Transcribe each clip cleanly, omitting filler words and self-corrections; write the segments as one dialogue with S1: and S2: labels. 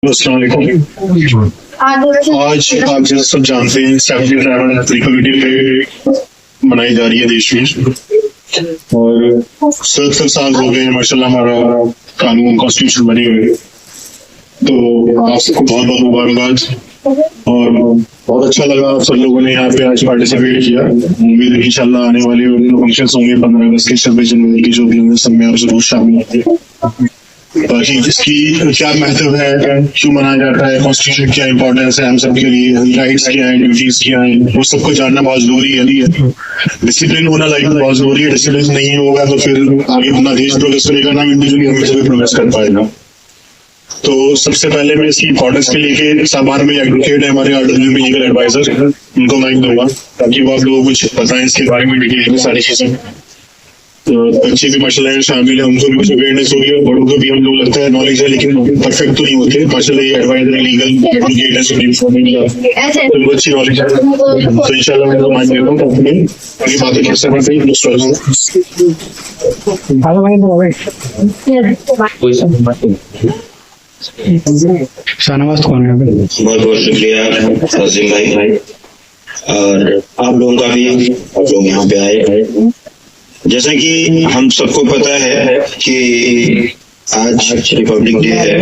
S1: अस्सलाम वालेकुम। आज आप जैसे सब जानते हैं 77 रिपब्लिक डे मनाई जा रही है देश में और 70 साल हो गए माशाल्लाह हमारा कानून कॉन्स्टिट्यूशन बने हुए। तो आप सबको बहुत बहुत मुबारकबाद और बहुत अच्छा लगा आप सब लोगों ने यहाँ पे आज पार्टिसिपेट किया। उम्मीद है इंशाल्लाह आने वाले फंक्शन होंगे 15 अगस्त के 26 जनवरी की जो भी होंगे सब में आप जरूर शामिल होंगे। बाकी इसकी क्या महत्व है, क्यों मनाया जाता है, कॉन्स्टिट्यूशन क्या इंपॉर्टेंस है हम सब के लिए, राइट्स क्या है, ड्यूटीज क्या है, वो सबको जानना बहुत जरूरी है। डिसिप्लिन होना लाइफ में बहुत जरूरी है। डिसिप्लिन नहीं होगा तो फिर आगे अपना देश प्रोग्रेस करेगा ना, इंडिविजुअली हम भी प्रोग्रेस कर पाएगा। तो सबसे पहले मैं इसकी इंपॉर्टेंस के लिए सामान में एडवोकेट है हमारे आरडब्ल्यू में लीगल एडवाइजर, उनको माइक दूंगा ताकि वो आप लोगों को कुछ बताएं इसके बारे में डिटेल में सारी चीजें। बच्चे भी माशाल्लाह शामिल है, उनको भी कुछ अवेयरनेस होगी और बड़ों को भी हम लोग लगता है नॉलेज है लेकिन परफेक्ट तो नहीं होते। माशाल्लाह ये एडवाइजर लीगल एडवोकेट है, सुप्रीम कोर्ट में तो अच्छी नॉलेज है। तो इंशाल्लाह मैं तो मान देता हूँ अपनी आगे बातें कर सकते हैं।
S2: शाहनवाज कौन है?
S3: बहुत बहुत शुक्रिया अजीम भाई और आप लोगों का भी, आप लोग यहाँ पे आए। जैसा कि हम सबको पता है कि आज रिपब्लिक डे है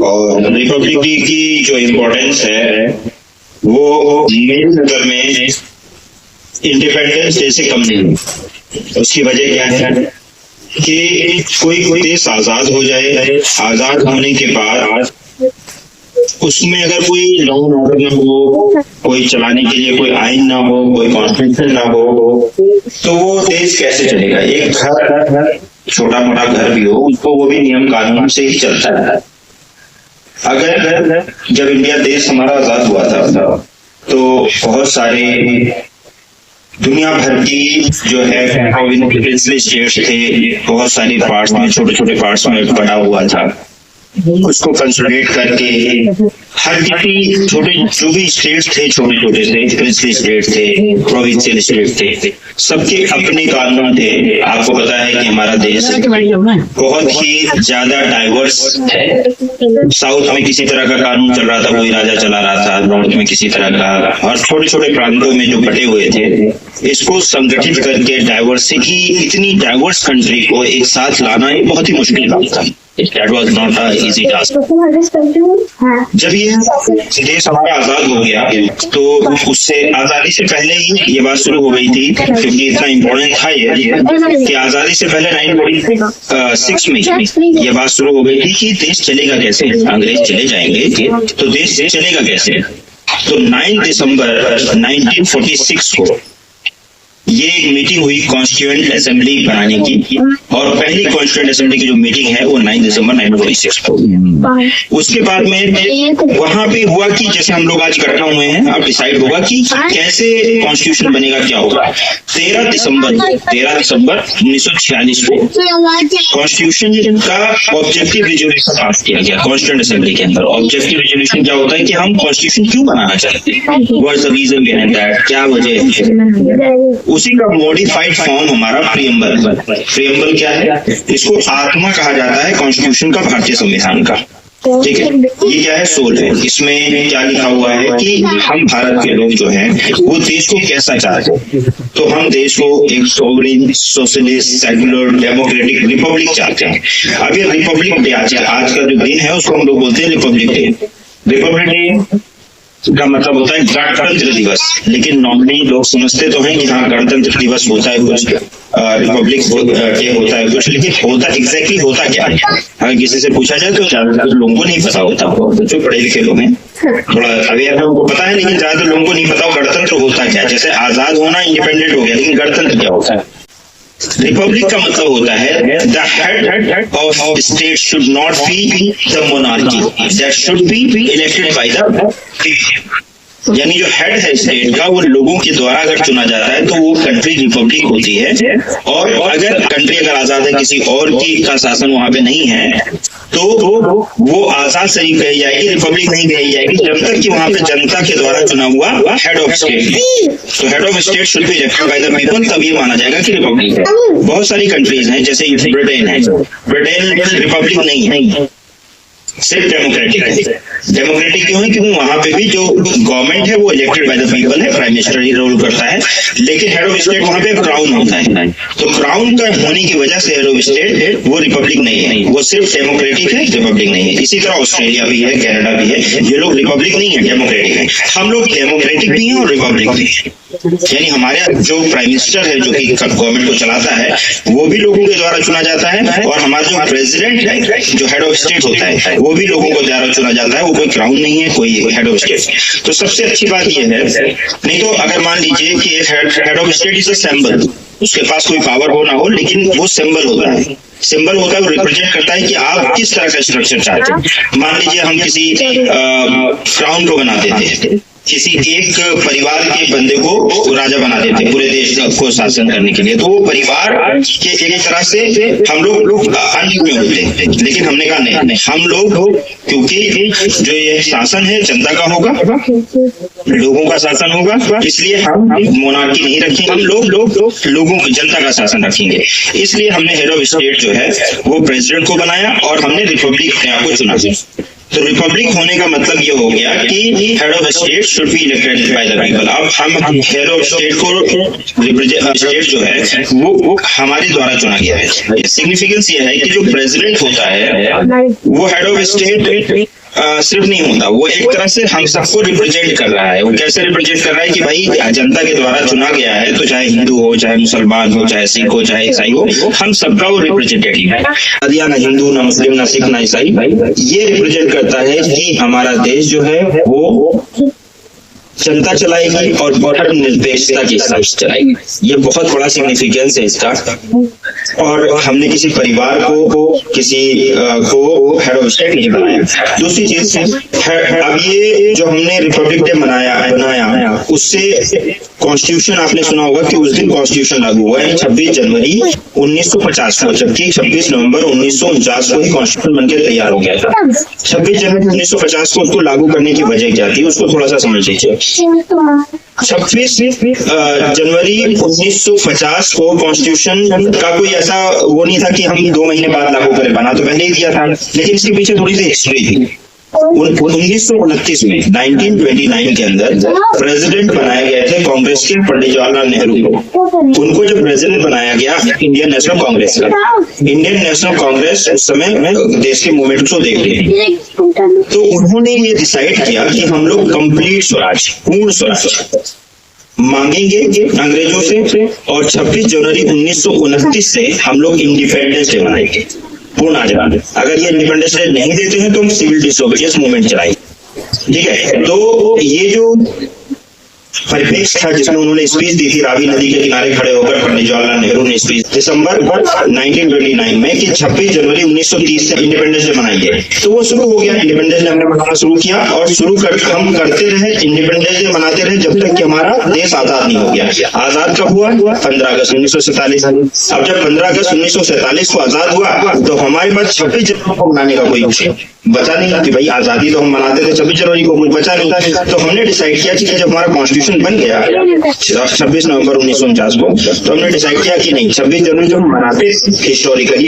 S3: और रिपब्लिक डे की जो इम्पोर्टेंस है वो मेरे नजर में इंडिपेंडेंस डे से कम नहीं है। उसकी वजह क्या है कि कोई देश आजाद हो जाए, आजाद होने के बाद उसमें अगर कोई लॉ एंड ऑर्डर ना हो, कोई चलाने के लिए कोई आइन ना हो, कोई कॉन्स्टिट्यूशन ना हो, तो वो देश कैसे चलेगा। एक घर, छोटा मोटा घर भी हो, उसको वो भी नियम कानून से ही चलता है। अगर जब इंडिया देश हमारा आजाद हुआ था तो बहुत सारे दुनिया भर की जो है प्रिंसली स्टेट्स थे, बहुत सारे पार्ट्स में, छोटे छोटे पार्ट्स में बटा हुआ था। उसको कंसोलिडेट करके हर किसी छोटे जो भी स्टेट्स थे, छोटे छोटे थे, प्रिंसली स्टेट थे, प्रोविंशियल स्टेट थे, सबके अपने कानून थे। आपको पता है कि हमारा देश बहुत ही ज्यादा डाइवर्स है। साउथ में किसी तरह का कानून चल रहा था, कोई राजा चला रहा था, नॉर्थ में किसी तरह का, और छोटे छोटे प्रांतों में जो बटे हुए थे, इसको संगठित करके डाइवर्सिटी, इतनी डाइवर्स कंट्री को एक साथ लाना ये बहुत ही मुश्किल काम था। That was not an easy task. जब ये देश हमारा आजाद हो गया तो उससे आजादी से पहले ही ये बात शुरू हो गई थी, क्योंकि इतना इम्पोर्टेंट था ये कि आजादी से पहले 1946 में ये बात शुरू हो गई थी कि देश चलेगा कैसे, अंग्रेज चले जाएंगे तो देश चलेगा कैसे। तो 9 दिसंबर 1946 को ये एक मीटिंग हुई कॉन्स्टिट्यूएंट असेंबली बनाने की, और पहली कॉन्स्टिट्यूएंट असेंबली की जो मीटिंग है वो 9 दिसंबर 1946 को। उसके बाद में वहां पे हुआ कि जैसे हम लोग आज इकट्ठा हुए हैं, अब डिसाइड होगा कि कैसे कॉन्स्टिट्यूशन बनेगा, क्या होगा। 13 दिसंबर 1946 को कॉन्स्टिट्यूशन का ऑब्जेक्टिव रेजोल्यूशन पास किया गया कॉन्स्टिट्यूएंट असेंबली के अंदर। ऑब्जेक्टिव रेजोल्यूशन क्या होता है कि हम कॉन्स्टिट्यूशन क्यों बनाना चाहते हैं, what is the reason behind that, क्या वजह है। उसी का मॉडिफाइड फॉर्म हमारा प्रीएम्बल। प्रीएम्बल क्या है? इसको आत्मा कहा जाता है कॉन्स्टिट्यूशन का, भारतीय संविधान का। ठीक है, ये क्या है? सोल है। इसमें क्या लिखा हुआ है कि हम भारत के लोग जो हैं वो देश को कैसा चाहते हैं। तो हम देश को एक sovereign, socialist, secular, democratic Republic चाहते हैं। अब ये रिपब्लिक डे आज का जो दिन है उसको हम लोग बोलते हैं रिपब्लिक डे। रिपब्लिक डे का मतलब होता है गणतंत्र दिवस, लेकिन नॉर्मली लोग समझते तो हैं कि हाँ गणतंत्र दिवस होता है कुछ, रिपब्लिक डे होता है कुछ, लेकिन होता एग्जैक्टली होता क्या है अगर किसी से पूछा जाए तो ज्यादातर लोगों को नहीं पता होता। जो पढ़े लिखे लोग हैं थोड़ा अवेयर है, उनको पता है, लेकिन ज्यादातर लोगों को नहीं पता गणतंत्र होता क्या है। जैसे आजाद होना, इंडिपेंडेंट हो गया, लेकिन गणतंत्र क्या होता है। रिपब्लिक का मतलब होता है the head of state should not be the monarchy, that should be elected by the people. यानी जो हेड है स्टेट का वो लोगों के द्वारा अगर चुना जाता है तो वो कंट्री रिपब्लिक होती है। और अगर कंट्री अगर आजाद है, किसी और की का शासन वहां पे नहीं है, तो वो आजाद सही कही जाएगी, रिपब्लिक नहीं कही जाएगी जब तक कि वहां पे जनता के द्वारा चुना हुआ हेड ऑफ स्टेट। तो head of state should be elected by the people, तब ये माना जाएगा कि रिपब्लिक है। बहुत सारी कंट्रीज हैं, जैसे ब्रिटेन है, ब्रिटेन रिपब्लिक नहीं है, सिर्फ डेमोक्रेटिक है। डेमोक्रेटिक क्यों है? क्योंकि वहां पे भी जो गवर्नमेंट है वो इलेक्टेड बाय द पीपल है, प्राइम मिनिस्टर ही रूल करता है, लेकिन हेड ऑफ स्टेट वहां पे क्राउन होता है। तो क्राउन का होने की वजह से हेड ऑफ स्टेट वो रिपब्लिक नहीं है, वो सिर्फ डेमोक्रेटिक है, रिपब्लिक नहीं है। इसी तरह ऑस्ट्रेलिया भी है, कनाडा भी है, ये लोग रिपब्लिक नहीं है, डेमोक्रेटिक है। हम लोग डेमोक्रेटिक भी हैं और रिपब्लिक भी है। यानी हमारे जो प्राइम मिनिस्टर है जो कि गवर्नमेंट को चलाता है वो भी लोगों के द्वारा चुना जाता है, और हमारा जो प्रेसिडेंट है जो हेड ऑफ स्टेट होता है वो भी लोगों को द्वारा चुना जाता है। वो कोई क्राउन नहीं है, कोई हेड ऑफ स्टेट। तो सबसे अच्छी बात यह है, नहीं तो अगर मान लीजिए कि head of state is a symbol, उसके पास कोई पावर हो ना हो, लेकिन वो सिंबल होता है। सिंबल होता है, वो रिप्रेजेंट करता है कि आप किस तरह का स्ट्रक्चर चाहते हैं। मान लीजिए हम किसी क्राउन को बना देते हैं, किसी एक परिवार के बंदे को राजा बना देते हैं पूरे देश को शासन करने के लिए, तो वो परिवार के एक तरह से हम लोग अन्य में होते हैं। लेकिन हमने कहा नहीं, हम लोग क्योंकि जो ये शासन है जनता का होगा, लोगों का शासन होगा, इसलिए हम मोनार्की नहीं रखेंगे, हम लोगों जनता का शासन रखेंगे। इसलिए हमने हेड ऑफ स्टेट जो है वो प्रेसिडेंट को बनाया और हमने रिपब्लिक अपने आप को चुना। तो रिपब्लिक होने का मतलब ये हो गया कि head of state should be elected by the people. अब हम हेड ऑफ स्टेट को रिप्रेजेंट स्टेट जो है वो हमारे द्वारा चुना गया है। सिग्निफिकेंस ये है कि जो प्रेसिडेंट होता है वो हेड ऑफ स्टेट सिर्फ नहीं होता, वो एक तरह से हम सबको रिप्रेजेंट कर रहा है। वो कैसे रिप्रेजेंट कर रहा है कि भाई जनता के द्वारा चुना गया है, तो चाहे हिंदू हो, चाहे मुसलमान हो, चाहे सिख हो, चाहे ईसाई हो, हम सबका वो रिप्रेजेंटेटिव है। ना हिंदू, ना मुस्लिम, ना सिख, ना ईसाई, ये रिप्रेजेंट करता है कि हमारा देश जो है वो जनता चलाएगी और धर्मनिरपेक्षता के हिसाब से चलाएगी। ये बहुत बड़ा सिग्निफिकेंस है इसका। और हमने किसी परिवार को किसी को हेड ऑफ स्टेट नहीं बनाया। दूसरी चीज अब ये जो हमने रिपब्लिक डे बनाया उससे कॉन्स्टिट्यूशन आपने सुना होगा कि उस दिन कॉन्स्टिट्यूशन लागू हुआ है 26 जनवरी 1950 को, जबकि 26 नवंबर 1949 को ही कॉन्स्टिट्यूशन बनकर तैयार हो गया था। 26 जनवरी 1950 को उसको लागू करने की वजह क्या थी, उसको थोड़ा सा समझ लीजिए। 26 जनवरी 1950 को कॉन्स्टिट्यूशन का कोई ऐसा वो नहीं था कि हम 2 महीने बाद लागू करें, बना तो पहले ही दिया था, लेकिन इसके पीछे थोड़ी सी हिस्ट्री थी। 1929 में 1929 के अंदर प्रेसिडेंट बनाए गए थे कांग्रेस के पंडित जवाहरलाल नेहरू को। उनको जब प्रेसिडेंट बनाया गया इंडियन नेशनल कांग्रेस का, इंडियन नेशनल कांग्रेस उस समय देश के मूवमेंट को देख रही थी, तो उन्होंने ये डिसाइड किया कि हम लोग कंप्लीट स्वराज, पूर्ण स्वराज मांगेंगे अंग्रेजों से, और 26 जनवरी 1929 से हम लोग इंडिपेंडेंस डे मनाएंगे, पूर्ण आजाद। अगर ये इंडिपेंडेंस डे नहीं देते हैं तो हम सिविल डिसोबीडियंस मूवमेंट चलाएंगे। ठीक है, तो ये जो परिप्रेक्ष्य था जिसमें उन्होंने स्पीच दी थी, रावी नदी के किनारे खड़े होकर पंडित जवाहरलाल नेहरू ने स्पीच दिसंबर 1929 में कि 26 जनवरी 1930 से इंडिपेंडेंस डे मनाएंगे, तो वो शुरू हो गया। इंडिपेंडेंस डे हमने मनाना शुरू किया और हम करते रहे, इंडिपेंडेंस डे मनाते रहे जब तक कि हमारा देश आजाद नहीं हो गया। आजाद कब हुआ? 15 अगस्त 1947। अब जब 15 अगस्त 1947 को आजाद हुआ तो हमारे पास 26 जनवरी को मनाने का कोई बचा नहीं कि भाई आजादी तो हम मनाते थे 26 जनवरी को, कोई बचा नहीं। तो हमने डिसाइड किया कि जब हमारा कॉन्स्टिट्यूशन बन गया 26 नवंबर 1949 को, तो हमने डिसाइड किया कि नहीं, 26 जनवरी जो हम मनाते हिस्टोरिकली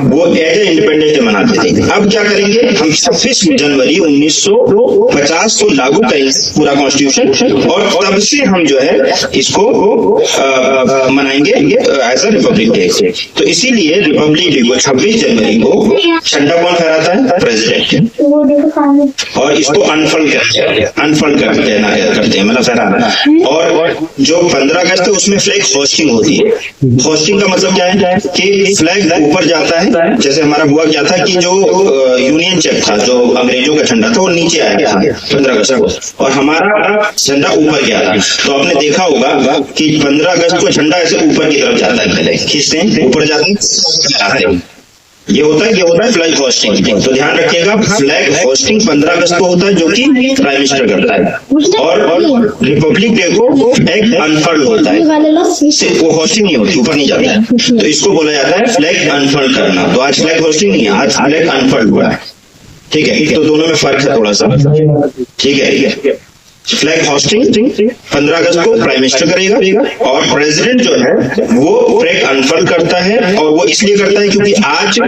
S3: वो एज ए इंडिपेंडेंस डे मनाते थे। अब क्या करेंगे, हम 26 जनवरी 1950 को लागू करेंगे पूरा कॉन्स्टिट्यूशन, और तब से हम जो है इसको मनाएंगे एज ए रिपब्लिक डे। तो इसीलिए रिपब्लिक डे को 26 जनवरी को झंडा कौन फहराता है? प्रेसिडेंट। और इसको अनफोल्ड करते हैं मतलब फहराना। और जो 15 अगस्त है उसमें फ्लैग होस्टिंग होती है। होस्टिंग का मतलब क्या है कि फ्लैग ऊपर जाता है, जैसे हमारा हुआ क्या था कि जो यूनियन जैक था, जो अंग्रेजों का झंडा था, वो नीचे आ गया 15 अगस्त को, और हमारा झंडा ऊपर गया था। तो आपने देखा होगा कि 15 अगस्त को झंडा ऐसे ऊपर की तरफ जाता है, पहले खींचते हैं, ऊपर जाते हैं, ये होता है फ्लैग होस्टिंग। तो ध्यान रखिएगा, फ्लैग होस्टिंग 15 अगस्त को होता है जो कि प्राइम मिनिस्टर करता है, और रिपब्लिक डे को फ्लैग अनफर्ड होता है, वो होस्टिंग नहीं होती, ऊपर नहीं जाता है, तो इसको बोला जाता है फ्लैग अनफर्ड करना। तो आज फ्लैग होस्टिंग नहीं है, आज फ्लैग अनफर्ड हुआ है। ठीक है, तो दोनों में फर्क है थोड़ा सा। ठीक है, फ्लैग होस्टिंग 15 अगस्त को प्राइम मिनिस्टर करेगा, और प्रेसिडेंट जो है वो फ्लैग अनफर्ड करता है, और वो इसलिए करता है क्योंकि आज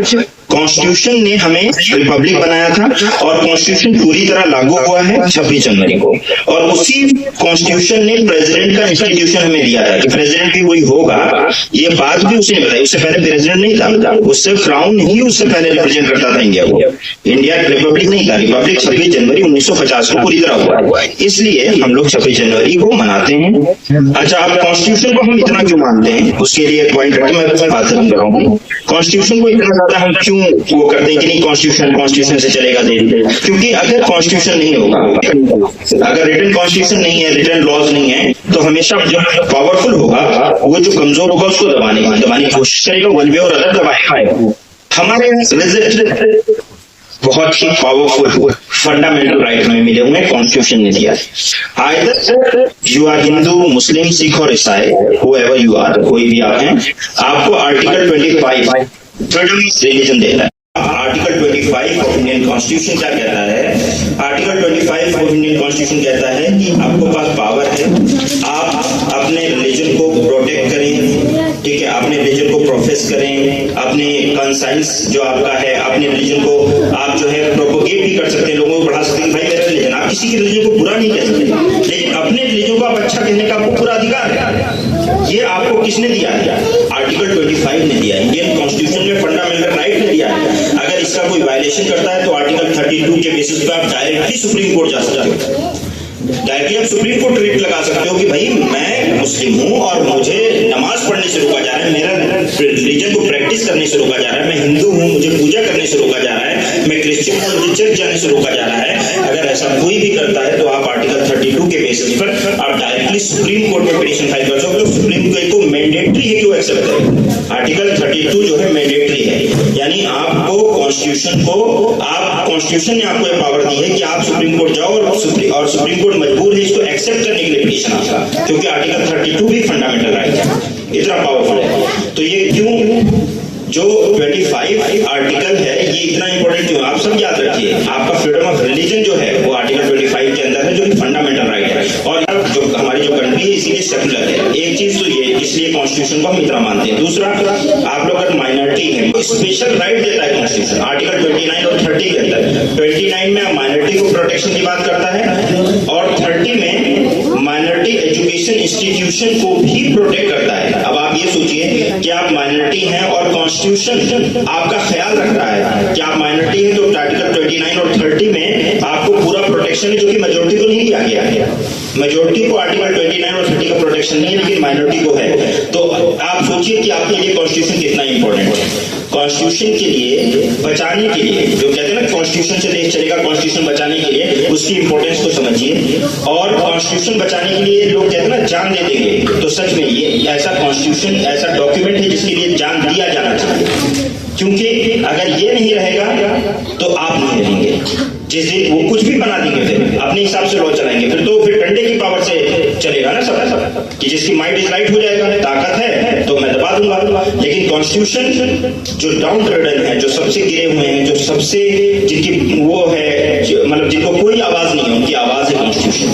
S3: कॉन्स्टिट्यूशन ने हमें रिपब्लिक बनाया था और कॉन्स्टिट्यूशन पूरी तरह लागू हुआ है 26 जनवरी को। और उसी कॉन्स्टिट्यूशन ने प्रेसिडेंट का इंस्टीट्यूशन हमें दिया था कि प्रेसिडेंट भी वही होगा। ये बात भी उसने बताई, उससे पहले प्रेसिडेंट नहीं था, उससे क्राउन ही उससे पहले रिप्रेजेंट करता था इंडिया को। इंडिया रिपब्लिक नहीं था, रिपब्लिक 26 जनवरी 1950 को पूरी तरह हुआ। इसलिए हम लोग 26 जनवरी को मनाते हैं। अच्छा, आप कॉन्स्टिट्यूशन को हम इतना क्यों मानते हैं, उसके लिए पॉइंट मैं बात कर रहा हूँ। कॉन्स्टिट्यूशन को इतना ज्यादा हम क्यों वो करते हैं कि नहीं कॉन्स्टिट्यूशन से चलेगा धीरे, क्योंकि अगर कॉन्स्टिट्यूशन नहीं होगा, अगर रिटन कॉन्स्टिट्यूशन नहीं है, रिटन लॉज नहीं है, तो हमेशा जो पावरफुल होगा वो जो कमजोर होगा उसको दबाने की कोशिश करेगा, वन वे और अदर दबाएगा। हमारे रिजल्ट बहुत ही पावरफुल फंडामेंटल राइट हमें मिले हुए कॉन्स्टिट्यूशन ने दिया है। आइदर यू आर हिंदू, मुस्लिम, सिख और ईसाई, whoever you are, कोई भी आप हैं, आपको आर्टिकल 25 फ्रीडम ऑफ रिलीजन देता है। आर्टिकल 25 ऑफ इंडियन कॉन्स्टिट्यूशन क्या कहता है? आर्टिकल 25 ऑफ इंडियन कॉन्स्टिट्यूशन कहता है कि आपको पास पावर है, आप अपने रिलीजन को प्रोटेक्ट करें, ठीक है, अपने रिलीजन को प्रोफेस करें, अपने कंसाइंस जो आपका है, अपने रिलीजन को आप जो है प्रोपोगेट भी कर सकते हैं, लोगों को बढ़ा सकते हैं। भाई मेरा रिलीजन, आप किसी के रिलीजन को बुरा नहीं कह सकते, लेकिन अपने रिलीजन को आप अच्छा कहने का आपको पूरा अधिकार है। ये आपको किसने दिया है? आर्टिकल 25 ने दिया है, इंडियन कॉन्स्टिट्यूशन में फंडामेंटल राइट ने दिया है। अगर इसका कोई वायलेशन करता है तो आर्टिकल 32 के बेसिस पे आप डायरेक्टली सुप्रीम कोर्ट जा सकते हो। डायरेक्टली आप सुप्रीम कोर्ट रिट लगा सकते हो कि भाई मैं मुस्लिम हूं और मुझे नमाज पढ़ने से रोका जा रहा है, मेरा रिलीजन को प्रैक्टिस करने से रोका जा रहा है, मैं हिंदू हूं, मुझे पूजा करने से रोका जा रहा है, मैं क्रिश्चियन हूं, मुझे चर्च जाने से रोका जा रहा है। अगर ऐसा कोई भी करता है तो आप आर्टिकल 32 के बेसिस पर आप डायरेक्टली सुप्रीम कोर्ट में पिटीशन फाइल कर सकते हो। सुप्रीम कोर्ट को मैंडेटरी है कि वो एक्सेप्ट करे। आर्टिकल 32 जो है मैंडेटरी है, यानी आपको कॉन्स्टिट्यूशन ने आपको पावर दी है कि आप सुप्रीम कोर्ट जाओ और सुप्रीम कोर्ट मजबूर है इसको एक्सेप्ट करने के लिए पिटीशन आपका, क्योंकि आर्टिकल 32 भी फंडामेंटल राइट है, इतना पावरफुल है। तो ये क्यों जो 25 आर्टिकल है ये इतना इंपॉर्टेंट क्यों? आप सब याद रखिए, आपका फ्रीडम ऑफ रिलीजन जो है वो आर्टिकल 25 के अंदर है, जो कि फंडामेंटल राइट है। और जो हमारी जो कंट्री है इसीलिए सेकुलर है। एक चीज तो ये, इसलिए कॉन्स्टिट्यूशन को हम इतना मानते हैं। दूसरा, आप लोग अगर माइनॉरिटी है तो स्पेशल राइट देता है कॉन्स्टिट्यूशन, आर्टिकल 29 और 30 के अंदर। 29 में माइनॉरिटी को प्रोटेक्शन की बात करता है और 30 में माइनॉरिटी एजुकेशन इंस्टीट्यूशन को भी प्रोटेक्ट करता है। अब आप ये सोचिए कि आप माइनॉरिटी हैं और कॉन्स्टिट्यूशन आपका ख्याल रख रहा है कि आप माइनॉरिटी हैं, तो आर्टिकल 29 और 30 में आपको पूरा प्रोटेक्शन है, जो कि मेजोरिटी को नहीं दिया गया है। मेजोरिटी को आर्टिकल 29 और 30 का प्रोटेक्शन नहीं है, लेकिन माइनॉरिटी को है। तो आप सोचिए कि आपके लिए कॉन्स्टिट्यूशन कितना इंपॉर्टेंट है। कॉन्स्टिट्यूशन के लिए बचाने के लिए, जो कहते हैं ना कॉन्स्टिट्यूशन से देश चलेगा, कॉन्स्टिट्यूशन बचाने के लिए उसकी इंपॉर्टेंस को समझिए। और कॉन्स्टिट्यूशन बचाने के लिए लोग कहते हैं ना जान दे देंगे, तो सच में ये ऐसा कॉन्स्टिट्यूशन, ऐसा डॉक्यूमेंट है जिसके लिए जान दिया जाना चाहिए, क्योंकि अगर ये नहीं रहेगा तो आप नहीं रहेंगे। जिस दिन वो कुछ भी बना देंगे, फिर अपने हिसाब से लॉ चलाएंगे, फिर डंडे की पावर से चलेगा ना सब, कि जिसकी माइंड इज राइट हो जाएगा, ताकत है तो मैं दबा दूंगा। लेकिन कॉन्स्टिट्यूशन जो डाउन ट्रेडन है, जो सबसे गिरे हुए हैं, जो सबसे जिनकी वो है, मतलब जिनको कोई आवाज नहीं है, उनकी आवाज है कॉन्स्टिट्यूशन।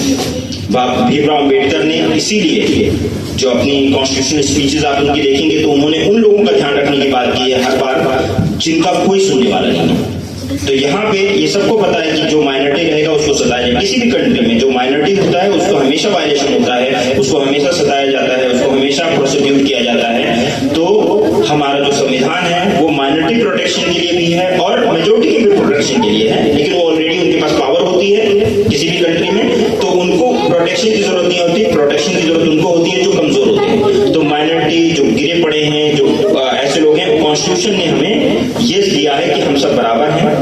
S3: भीमराव अम्बेडकर ने इसीलिए जो अपनी कॉन्स्टिट्यूशनल स्पीचेस आप उनकी देखेंगे तो उन्होंने उन लोगों का ध्यान रखने की बात की है हर बार जिनका कोई सुनने वाला नहीं है। तो यहाँ पे ये सबको पता है कि जो माइनॉरिटी रहेगा उसको सताया जाएगा। किसी भी कंट्री में जो माइनॉरिटी होता है उसको हमेशा वायलेशन होता है, उसको हमेशा सताया जाता है, उसको हमेशा प्रोसिक्यूट किया जाता है। तो हमारा जो संविधान है वो माइनॉरिटी प्रोटेक्शन के लिए भी है और मेजोरिटी के भी प्रोटेक्शन के लिए है, लेकिन वो ऑलरेडी उनके पास पावर होती है किसी भी कंट्री में, तो उनको प्रोटेक्शन की जरूरत नहीं होती। प्रोटेक्शन की जरूरत उनको होती है जो कमजोर होते हैं। तो माइनॉरिटी जो गिरे पड़े हैं, जो ऐसे लोग हैं, कॉन्स्टिट्यूशन ने हमें ये दिया है कि हम सब बराबर हैं,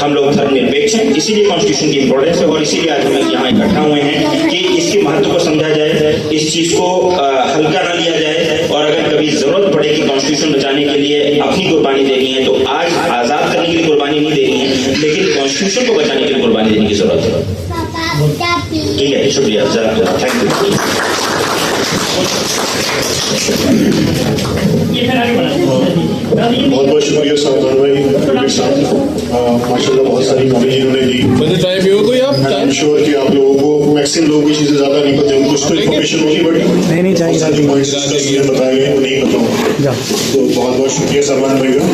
S3: हम लोग धर्मनिरपेक्ष हैं। इसीलिए कॉन्स्टिट्यूशन की इंपॉर्टेंस है और इसीलिए आज हम यहाँ इकट्ठा हुए हैं कि इसके महत्व को समझा जाए, इस चीज को हल्का ना लिया जाए। और अगर कभी जरूरत पड़े कि कॉन्स्टिट्यूशन बचाने के लिए अपनी कुर्बानी देनी है, तो आज आजाद करने के लिए कुर्बानी नहीं देनी है, लेकिन कॉन्स्टिट्यूशन को बचाने के लिए कुर्बानी देने की जरूरत है। ठीक है, शुक्रिया, थैंक यू।
S1: बहुत बहुत शुक्रिया सावधान भाई साहब, माशाल्लाह बहुत सारी नॉलेज इन्होंने दी।
S4: चाय पियो कोई आप?
S1: आई एम श्योर कि आप लोगों को मैक्सिमम लोगों की चीजें ज्यादा नहीं पता, कुछ तो इन्फॉर्मेशन होगी, बट
S2: नहीं चाहिए
S1: पॉइंट्स बताए गए वो नहीं पता होगा। तो बहुत बहुत शुक्रिया सावधान भाई का।